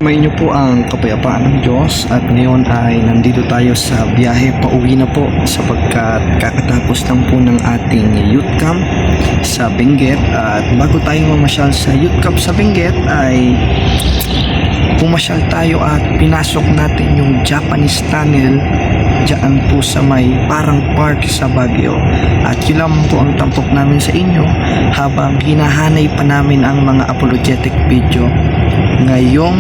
May inyo po ang kapayapaan ng Diyos at ngayon ay nandito tayo sa biyahe pauwi na po sapagkat kakatapos lang po ng ating youth camp sa Benguet. At bago tayo mamasyal sa youth camp sa Benguet ay pumasyal tayo at pinasok natin yung Japanese tunnel dyan po sa may parang park sa Baguio. At yun lang po ang tampok namin sa inyo habang hinahanay pa namin ang mga apologetic video ngayong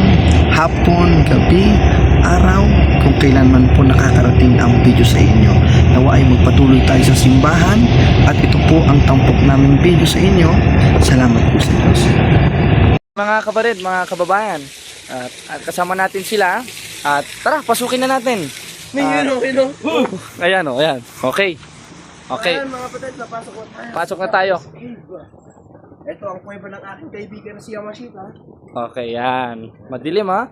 hapon, gabi, araw, kung kailan man po nakakarating ang video sa inyo. Nawa ay magpatuloy tayo sa simbahan at ito po ang tampok naming video sa inyo. Salamat po sa Diyos. Mga kabarid, mga kababayan, at kasama natin sila at tara, pasukin na natin. Ayan o, ayan. Okay. Okay. Ayan mga patid, napasok ko tayo. Pasok na tayo. Ito ang kuweba ng aking kaibigan na si Yamashita. Okay, yan. Madilim ha.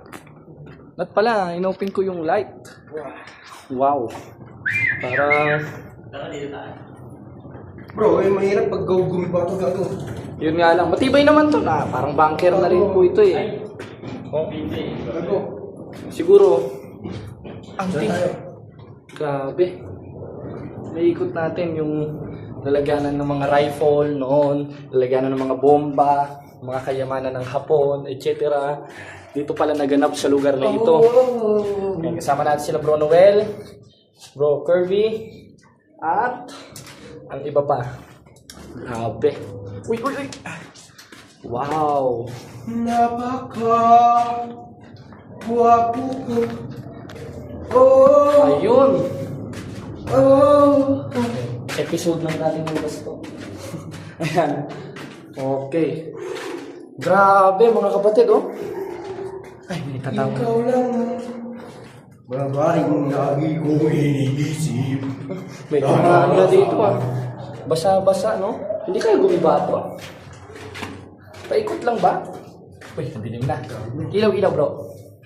At pala, inopen ko yung light. Wow. Para... Bro, mahirap pag gumiba ito gago. Yun nga lang. Matibay naman to na. Parang bunker na rin po ito eh. Oh. Gago. Siguro. Ang grabe. Naikot natin yung lalagyanan ng mga rifle noon, lalagyanan ng mga bomba, mga kayamanan ng Hapon, etc. Dito pala naganap sa lugar na ito. Yan, kasama natin sila Bro Noel, Bro Kirby, at ang iba pa. Grabe. Uy, uy, uy. Wow. Napaka guwapo ko. Oh, Ayun. oh. Episode ng natin yung basto. Ayan. Okay. Grabe mga kapatid, oh. Ay, may tatawa. Ikaw lang. Maraming lagi kong iniisip. May tumahan na dito, ah. Basa-basa, no? Hindi kayo gumiba to. Paikot lang ba? Uy, nandilim na. Ilaw-ilaw, bro.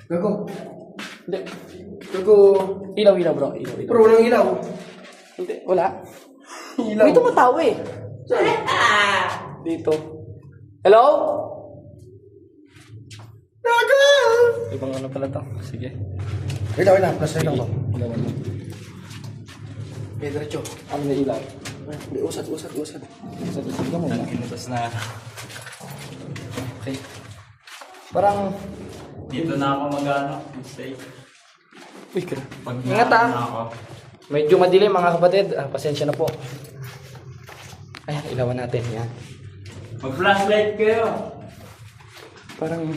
Gago. Hindi. Gago. Ilaw-ilaw, bro. Ilaw-ilaw. Pero walang ilaw. Hindi, wala. Ilaw. May tumatawa eh. Dito. Hello? Gago! Ibang ano pala to. Sige. Wait lang. Plus lang to. Ilawan mo. Okay, diretso. Ano na ilaw? Hindi, usad. Sa dito mo na. Inutos na. Okay. Parang... Dito na ako mag-ano. Stay. Uy, kira. Pag Ingat, na ah. ako. Medyo madilim mga kapatid. Pasensya na po. Ayan, ilawan natin. Yan. Mag-flashlight kayo. Parang...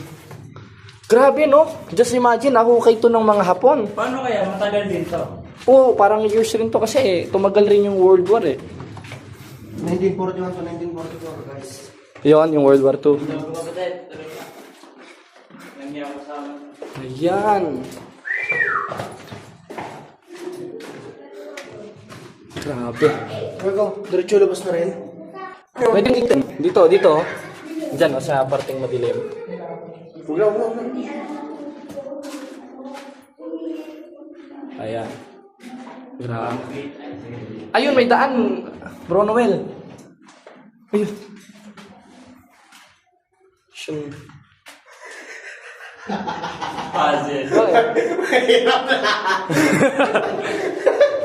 Grabe, no? Just imagine, ahukay to ng mga Hapon. Paano kaya? Matagal din to. Oo, parang years rin to kasi tumagal rin yung World War eh. 1941 to 1944, guys. Yun, yung World War II. Mga kapatid, tuloy na. Nangyay ako sa amin. Ayan. Grabe. Gago, diretso labas na rin. Pwede dito. Dito. Diyan, sa parting madilim. Wala. Ayan. Grabe. Ayun, may daan. Bro Noel. Ayun. Shun. Puzzle.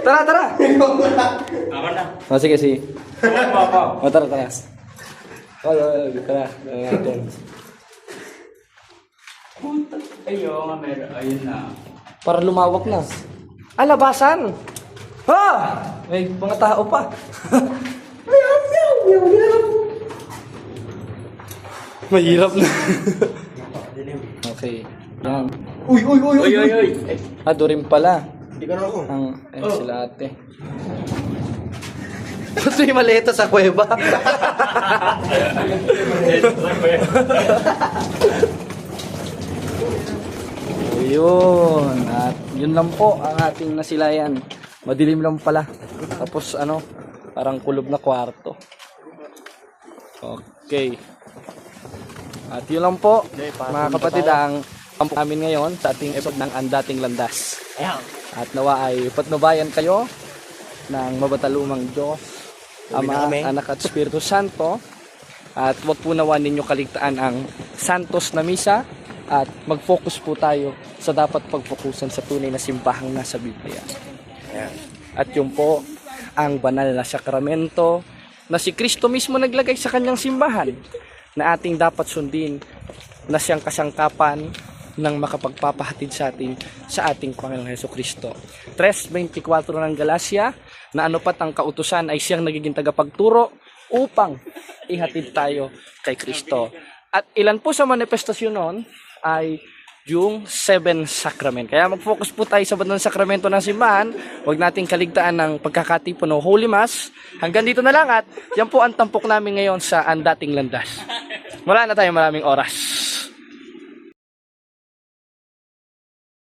Tara. Ako na. Oh, sige. Tumakbo ako. Oh, tara. Tara natin. Ayun, meron. Ayun na. Para lumawak na. Labasan! Ha! May mga tao pa. Mahirap na. Okay. Yan. Uy. Uy. Doon pala. Hindi ka na ako. Sila ate. Ba't may maleta sa kuweba? Ayun. At yun lang po ang ating nasilayan. Madilim lang pala. Tapos parang kulob na kwarto. Okay. At yun lang po, mga kapatid, ang namin ngayon sa ating episode ng Ang Dating Landas. At nawa ay patnubayan kayo ng mabatalumang Diyos, Ama, Anak at Espiritu Santo. At wag po nawa ninyo kaligtaan ang Santos na Misa at mag-focus po tayo sa dapat pagfokusan sa tunay na simbahang nasa Biblia. Ayan. At yun po ang banal na sakramento na si Kristo mismo naglagay sa kanyang simbahan na ating dapat sundin, na siyang kasangkapan ng makapagpapahatid sa atin sa ating Panginoong Hesukristo. 3:24 ng Galacia, na ano pat ang kautusan ay siyang nagiging tagapagturo upang ihatid tayo kay Kristo. At ilan po sa manifestasyon noon ay yung 7 sacrament. Kaya mag-focus po tayo sa banal na sakramento ng simbahan. Huwag nating kaligtaan ng pagkakatipon ng Holy Mass. Hanggang dito na lang at yan po ang tampok namin ngayon sa Ang Dating Landas. Wala na tayong maraming oras.